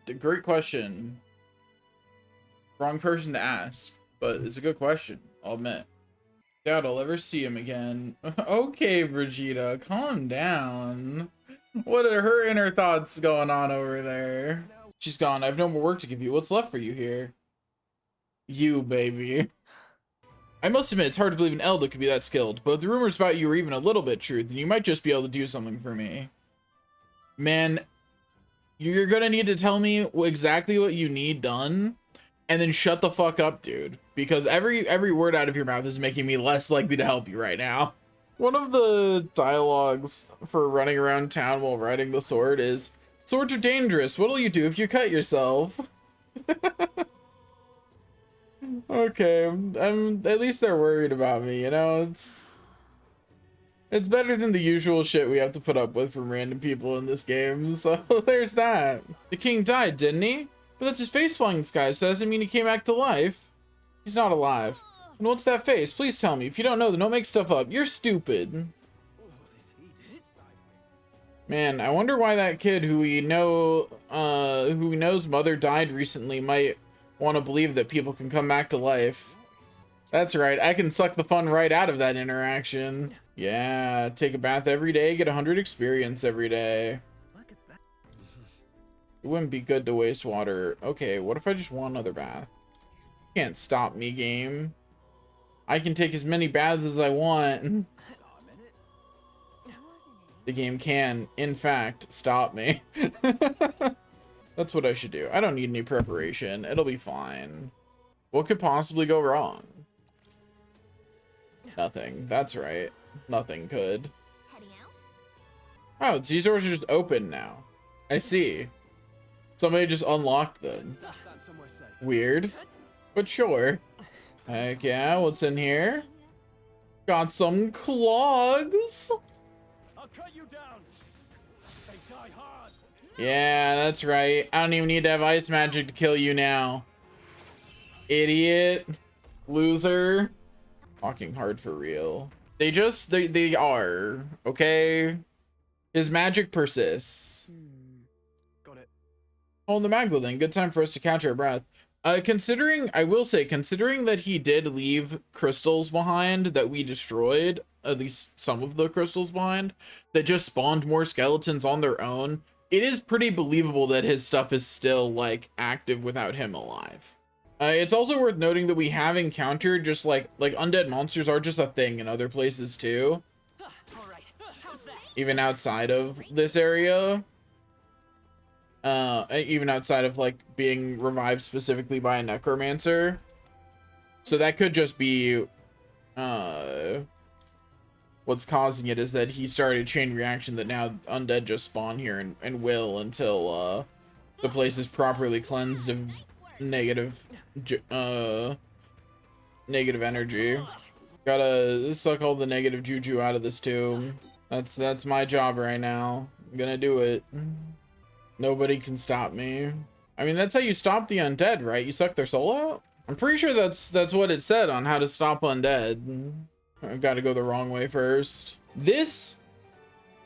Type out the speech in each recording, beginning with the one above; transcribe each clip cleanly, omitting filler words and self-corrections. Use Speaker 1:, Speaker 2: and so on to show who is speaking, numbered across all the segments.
Speaker 1: a great question. Wrong person to ask, but it's a good question, I'll admit. Doubt I'll ever see him again. Okay, Brigitte, calm down. What are her inner thoughts going on over there? She's gone. I have no more work to give you. What's left for you here? You, baby. I must admit, it's hard to believe an elder could be that skilled, but if the rumors about you are even a little bit true, then you might just be able to do something for me. Man, you're gonna need to tell me exactly what you need done, and then shut the fuck up, dude. Because every word out of your mouth is making me less likely to help you right now. One of the dialogues for running around town while riding the sword is, "Swords are dangerous. What'll you do if you cut yourself?" Okay, at least they're worried about me, you know? It's better than the usual shit we have to put up with from random people in this game, so there's that. The king died, didn't he? But that's his face flying in the sky, so that doesn't mean he came back to life. He's not alive. And what's that face? Please tell me. If you don't know, then don't make stuff up. You're stupid. Man, I wonder why that kid who we know's mother died recently might want to believe that people can come back to life. That's right, I can suck the fun right out of that interaction. Yeah, take a bath every day, get 100 experience every day. It wouldn't be good to waste water. Okay, what if I just want another bath? You can't stop me, game. I can take as many baths as I want. The game can, in fact, stop me. That's what I should do. I don't need any preparation. It'll be fine. What could possibly go wrong? Nothing. That's right. Nothing could. Oh, these doors are just open now. I see. Somebody just unlocked them. Weird. But sure. Heck yeah, what's in here? Got some clogs. I'll cut you down. They die hard. Yeah, that's right. I don't even need to have ice magic to kill you now. Idiot. Loser. Talking hard for real. They are. Okay? His magic persists.
Speaker 2: Got it.
Speaker 1: Oh, the Magdalene then. Good time for us to catch our breath. I will say, considering that he did leave crystals behind that we destroyed, at least some of the crystals behind, that just spawned more skeletons on their own, it is pretty believable that his stuff is still, like, active without him alive. It's also worth noting that we have encountered just, like undead monsters are just a thing in other places, too. Even outside of this area. Even outside of, like, being revived specifically by a necromancer. So that could just be, what's causing it is that he started a chain reaction that now undead just spawn here and will until, the place is properly cleansed of negative energy. Gotta suck all the negative juju out of this too. That's my job right now. I'm gonna do it. Nobody can stop me. I mean, that's how you stop the undead, right? You suck their soul out? I'm pretty sure that's what it said on how to stop undead. I've got to go the wrong way first. This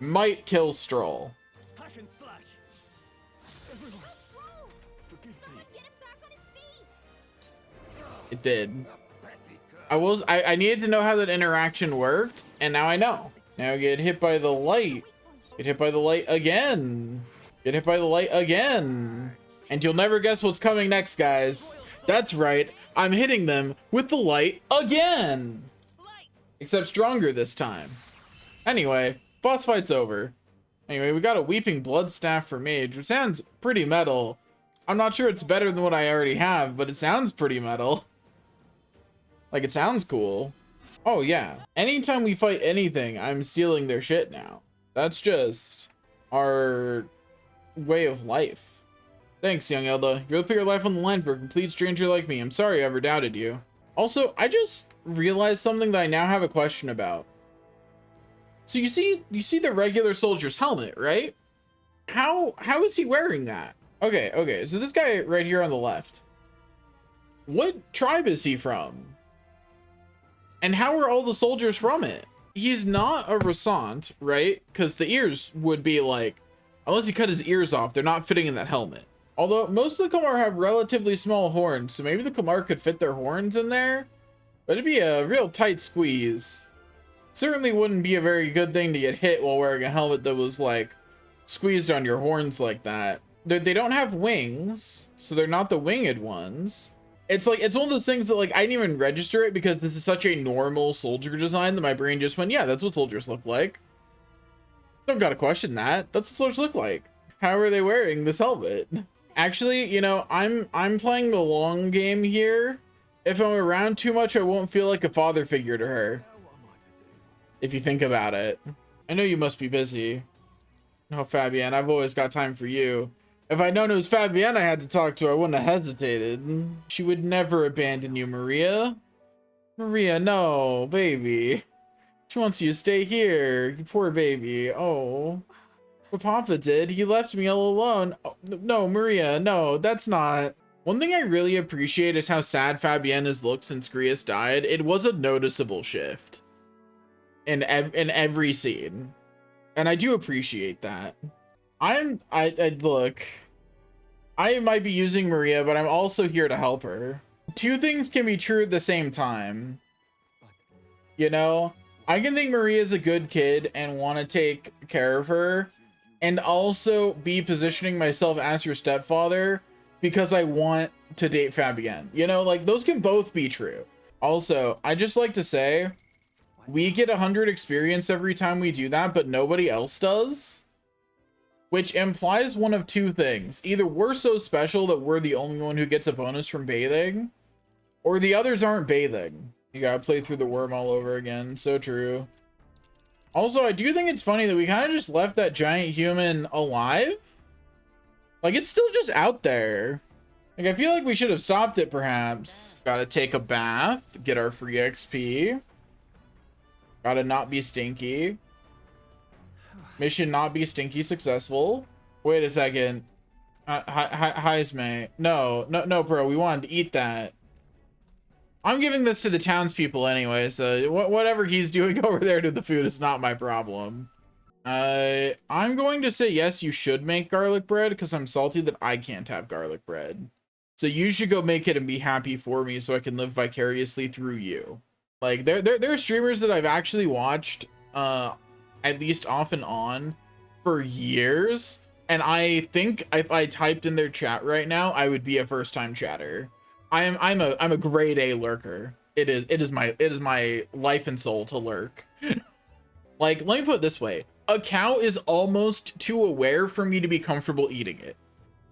Speaker 1: might kill Stroll. It did. I needed to know how that interaction worked, and now I know. Now get hit by the light. Get hit by the light again. Get hit by the light again. And you'll never guess what's coming next, guys. That's right. I'm hitting them with the light again. Except stronger this time. Anyway, boss fight's over. Anyway, we got a Weeping Blood Staff for Mage, which sounds pretty metal. I'm not sure it's better than what I already have, but it sounds pretty metal. Like, it sounds cool. Oh, yeah. Anytime we fight anything, I'm stealing their shit now. That's just our way of life. Thanks, young Elda. You'll put your life on the line for a complete stranger like me. I'm sorry I ever doubted you. Also, I just realized something that I now have a question about. So you see the regular soldier's helmet, right? How is he wearing that? Okay, so this guy right here on the left. What tribe is he from? And how are all the soldiers from it? He's not a Rassant, right? Because the ears would be like, unless he cut his ears off, they're not fitting in that helmet. Although most of the Kamar have relatively small horns, so maybe the Kamar could fit their horns in there, but it'd be a real tight squeeze. Certainly wouldn't be a very good thing to get hit while wearing a helmet that was like squeezed on your horns like that. They don't have wings, so they're not the winged ones. It's like, it's one of those things that like I didn't even register it because this is such a normal soldier design that my brain just went, yeah, that's what soldiers look like. Don't gotta question that. That's what soldiers look like. How are they wearing this helmet? Actually, you know, I'm playing the long game here. If I'm around too much, I won't feel like a father figure to her. If you think about it. I know you must be busy. No, Fabienne, I've always got time for you. If I'd known it was Fabienne I had to talk to, I wouldn't have hesitated. She would never abandon you, Maria. Maria, no, baby. She wants you to stay here. You poor baby. Oh. But Papa did. He left me all alone. Oh, no, Maria, no, that's not. One thing I really appreciate is how sad Fabienne has looked since Grius died. It was a noticeable shift in every scene. And I do appreciate that. I look, I might be using Maria, but I'm also here to help her. Two things can be true at the same time. You know, I can think Maria's a good kid and want to take care of her, and also be positioning myself as your stepfather because I want to date Fabienne. You know, like those can both be true. Also, I just like to say, we get 100 experience every time we do that, but nobody else does. Which implies one of two things. Either we're so special that we're the only one who gets a bonus from bathing, or the others aren't bathing. You gotta play through the worm all over again. So true. Also, I do think it's funny that we kind of just left that giant human alive. Like, it's still just out there. Like, I feel like we should have stopped it, perhaps. Gotta take a bath, get our free XP. Gotta not be stinky. Mission not be stinky successful. Wait a second. Heisme. No, bro. We wanted to eat that. I'm giving this to the townspeople anyway, so whatever he's doing over there to the food is not my problem. I'm going to say yes, you should make garlic bread because I'm salty that I can't have garlic bread. So you should go make it and be happy for me so I can live vicariously through you. Like, there are streamers that I've actually watched, at least off and on, for years, and I think if I typed in their chat right now, I would be a first-time chatter. I'm a grade A lurker. It is my life and soul to lurk. Like, let me put it this way: a cow is almost too aware for me to be comfortable eating it.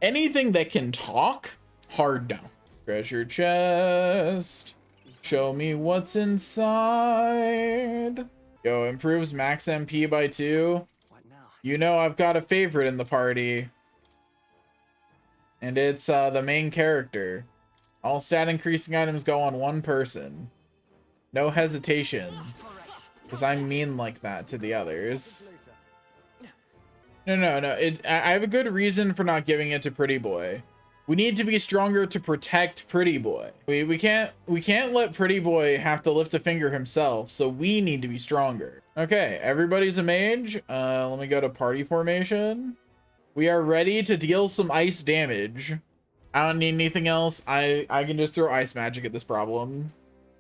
Speaker 1: Anything that can talk, hard no. Treasure chest. Show me what's inside. Yo, improves max MP by 2.
Speaker 2: What now?
Speaker 1: You know I've got a favorite in the party. And it's the main character. All stat increasing items go on one person. No hesitation. Because I'm mean like that to the others. No. I have a good reason for not giving it to Pretty Boy. We need to be stronger to protect Pretty Boy. We can't let Pretty Boy have to lift a finger himself, so we need to be stronger. Okay, everybody's a mage. Let me go to party formation. We are ready to deal some ice damage. I don't need anything else. I can just throw ice magic at this problem.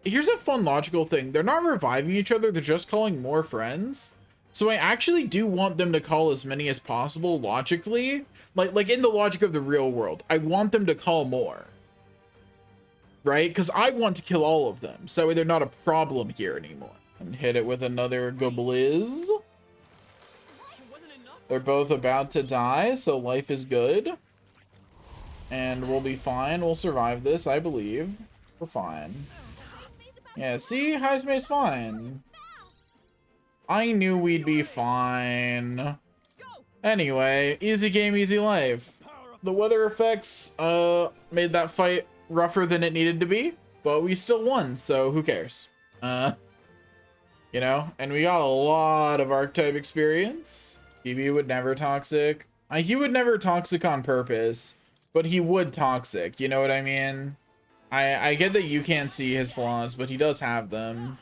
Speaker 1: Here's a fun logical thing. They're not reviving each other, they're just calling more friends. So I actually do want them to call as many as possible logically. Like in the logic of the real world, I want them to call more. Right? Because I want to kill all of them. So they're not a problem here anymore. And hit it with another Goblizz. They're both about to die, so life is good. And we'll be fine. We'll survive this, I believe. We're fine. Yeah, see? Heisme's fine. I knew we'd be fine. Anyway, easy game, easy life. The weather effects made that fight rougher than it needed to be, but we still won, so who cares? You know, and we got a lot of archetype experience. PB would never toxic. He would never toxic on purpose, but he would toxic, you know what I mean? I get that you can't see his flaws, but he does have them.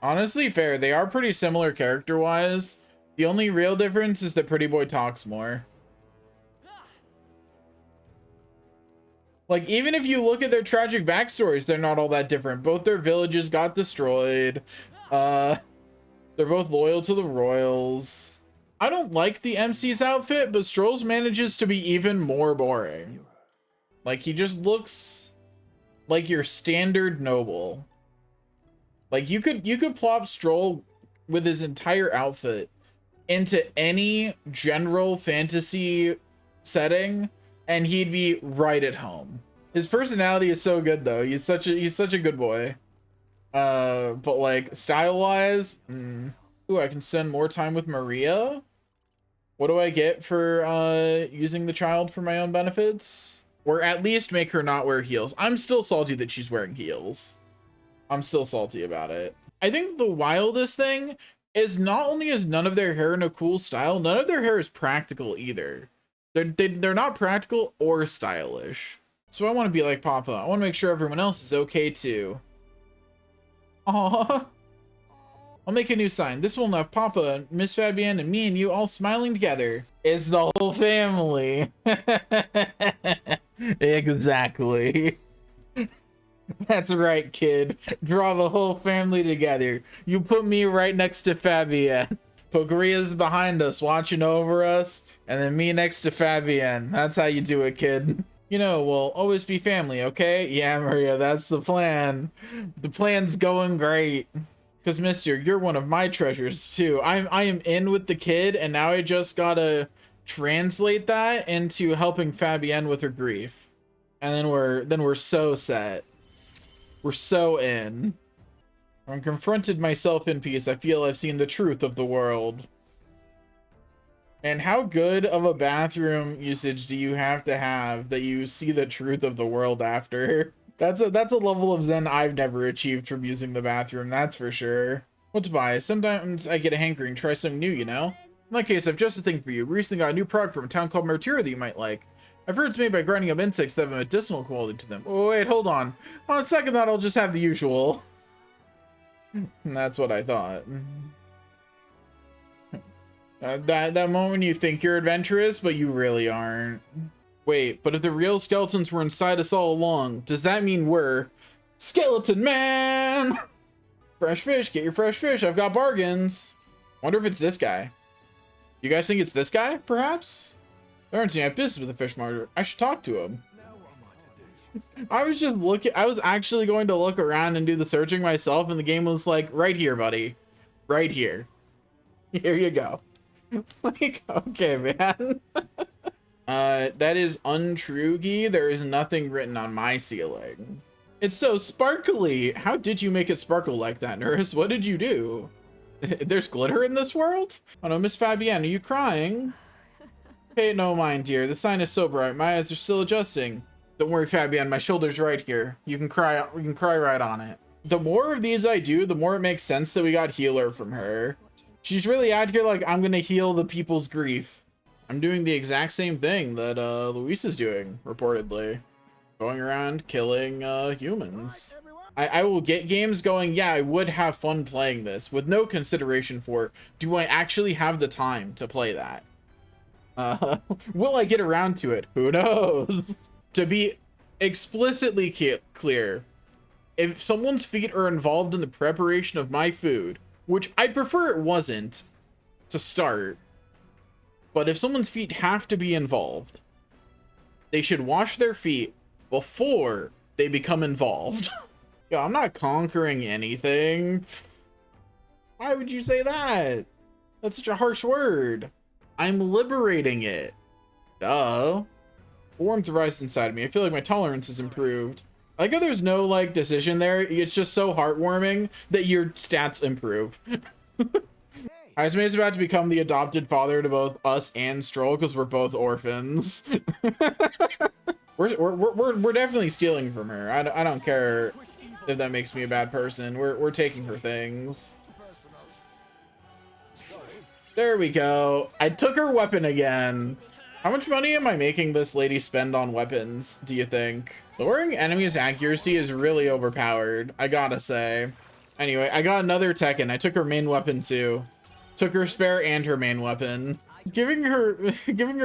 Speaker 1: Honestly, fair. They are pretty similar character-wise. The only real difference is that Pretty Boy talks more. Like, even if you look at their tragic backstories, they're not all that different. Both their villages got destroyed. They're both loyal to the royals. I don't like the MC's outfit, but Stroll's manages to be even more boring. Like, he just looks like your standard noble. Like, you could plop Stroll with his entire outfit into any general fantasy setting and he'd be right at home. His personality is so good though. He's such a good boy. But like style wise, ooh, I can spend more time with Maria. What do I get for using the child for my own benefits? Or at least make her not wear heels. I'm still salty that she's wearing heels. I'm still salty about it. I think the wildest thing is not only is none of their hair in a cool style, none of their hair is practical either. They're not practical or stylish. So I want to be like Papa. I want to make sure everyone else is okay too. Aww. I'll make a new sign. This one will have Papa, Miss Fabienne, and me and you all smiling together. It's the whole family. Exactly. That's right, kid. Draw the whole family together. You put me right next to Fabienne. Put Maria's behind us, watching over us, and then me next to Fabienne. That's how you do it, kid. You know, we'll always be family, okay? Yeah, Maria, that's the plan. The plan's going great. Because, mister, you're one of my treasures, too. I am in with the kid, and now I just gotta translate that into helping Fabienne with her grief. And then we're so set. We're so in. When confronted myself in peace, I feel I've seen the truth of the world. And how good of a bathroom usage do you have that you see the truth of the world after? That's a level of zen I've never achieved from using the bathroom, that's for sure. What to buy? Sometimes I get a hankering, try something new, you know? In that case, I've just a thing for you. We recently got a new product from a town called Mertura that you might like. I've heard it's made by grinding up insects that have a medicinal quality to them. Oh, wait, hold on. On a second thought, I'll just have the usual. And that's what I thought. That moment when you think you're adventurous, but you really aren't. Wait, but if the real skeletons were inside us all along, does that mean we're Skeleton Man? Fresh fish, get your fresh fish. I've got bargains. Wonder if it's this guy. You guys think it's this guy, perhaps? There aren't any business with the fish market. I should talk to him. I was just looking. I was actually going to look around and do the searching myself, and the game was like, right here, buddy. Right here. Here you go. Like, okay, man. That is untrue, Gee. There is nothing written on my ceiling. It's so sparkly. How did you make it sparkle like that, nurse? What did you do? There's glitter in this world? Oh no, Miss Fabienne, are you crying? Pay no mind, dear. The sign is so bright. My eyes are still adjusting. Don't worry, Fabienne. My shoulder's right here. You can cry. We can cry right on it. The more of these I do, the more it makes sense that we got healer from her. She's really out here like, I'm gonna heal the people's grief. I'm doing the exact same thing that Luis is doing, reportedly. Going around killing humans. I will get games going, yeah, I would have fun playing this, with no consideration for, do I actually have the time to play that? Will I get around to it? Who knows? To be explicitly clear, if someone's feet are involved in the preparation of my food, which I'd prefer it wasn't to start, but if someone's feet have to be involved, they should wash their feet before they become involved. Yo, I'm not conquering anything. Why would you say that? That's such a harsh word. I'm liberating it. Duh. Warmth rises inside of me. I feel like my tolerance has improved. I like how there's no like decision there. It's just so heartwarming that your stats improve. Ismay is about to become the adopted father to both us and Stroll because we're both orphans. we're definitely stealing from her. I don't care if that makes me a bad person. We're taking her things. There we go. I took her weapon again. How much money am I making this lady spend on weapons, do you think? Lowering enemies' accuracy is really overpowered, I gotta say. Anyway, I got another Tekken. I took her main weapon too. Took her spare and her main weapon. Giving her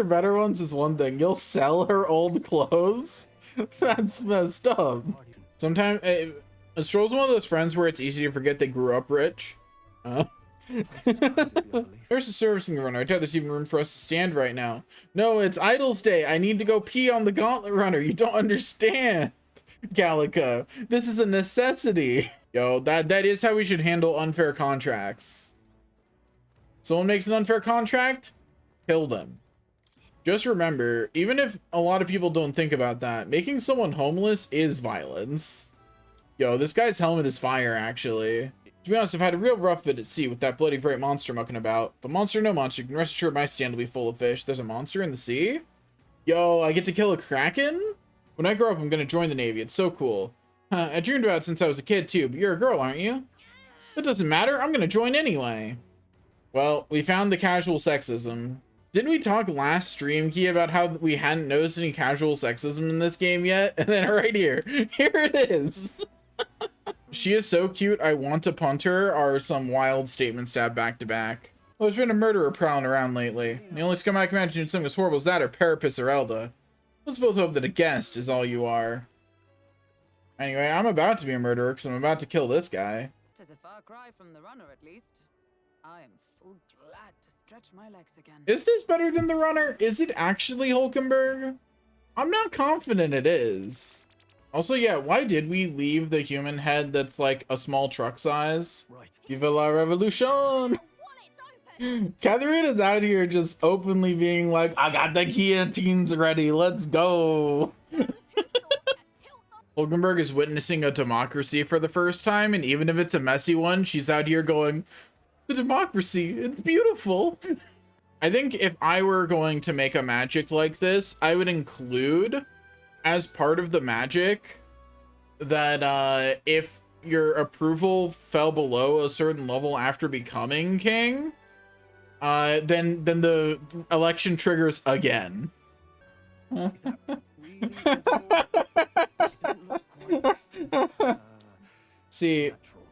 Speaker 1: better ones is one thing. You'll sell her old clothes? That's messed up. Sometimes Stroll's one of those friends where it's easy to forget they grew up rich. There's a servicing runner. I doubt there's even room for us to stand right now. No, it's Idle's Day. I need to go pee on the gauntlet runner. You don't understand, Gallica. This is a necessity. Yo, that is how we should handle unfair contracts. Someone makes an unfair contract, kill them. Just remember, even if a lot of people don't think about that, making someone homeless is violence. Yo, this guy's helmet is fire, actually. To be honest, I've had a real rough bit at sea with that bloody great monster mucking about. But monster, no monster, you can rest assured my stand will be full of fish. There's a monster in the sea? Yo, I get to kill a kraken? When I grow up, I'm gonna join the Navy. It's so cool. I dreamed about it since I was a kid, too, but you're a girl, aren't you? That doesn't matter. I'm gonna join anyway. Well, we found the casual sexism. Didn't we talk last stream, Key, about how we hadn't noticed any casual sexism in this game yet? And then right here, here it is. She is so cute, I want to punt her, are some wild statements to have back to back. Well, there's been a murderer prowling around lately. The only scum I can imagine doing something as horrible as that are Parapis or Elda. Let's both hope that a guest is all you are. Anyway, I'm about to be a murderer because I'm about to kill this guy.
Speaker 3: 'Tis a far cry from the runner, at least. I am full glad to stretch my legs again.
Speaker 1: Is this better than the runner? Is it actually Hulkenberg? I'm not confident it is. Also, yeah, why did we leave the human head that's like a small truck size?
Speaker 2: Right.
Speaker 1: Viva la revolution! Katharina's out here just openly being like, I got the guillotines ready, let's go! Hulkenberg is witnessing a democracy for the first time, and even if it's a messy one, she's out here going, the democracy, it's beautiful! I think if I were going to make a magic like this, I would include as part of the magic that if your approval fell below a certain level after becoming king, then the election triggers again.
Speaker 2: Is that really sensible? It doesn't look quite,
Speaker 1: See,
Speaker 2: natural.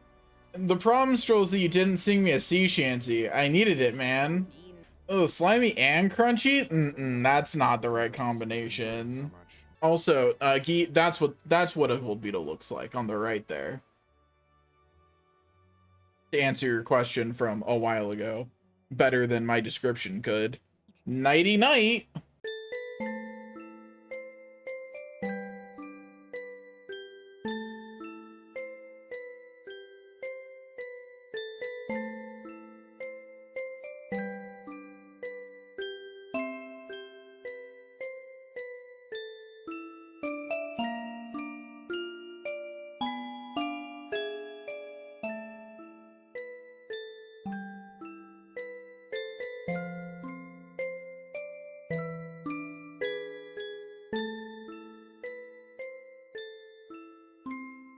Speaker 1: the problem, Stroll, is that you didn't sing me a sea shanty. I needed it, man. Oh, slimy and crunchy? That's not the right combination. Also, Guy, that's what a gold beetle looks like on the right there. To answer your question from a while ago, better than my description could. Nighty night.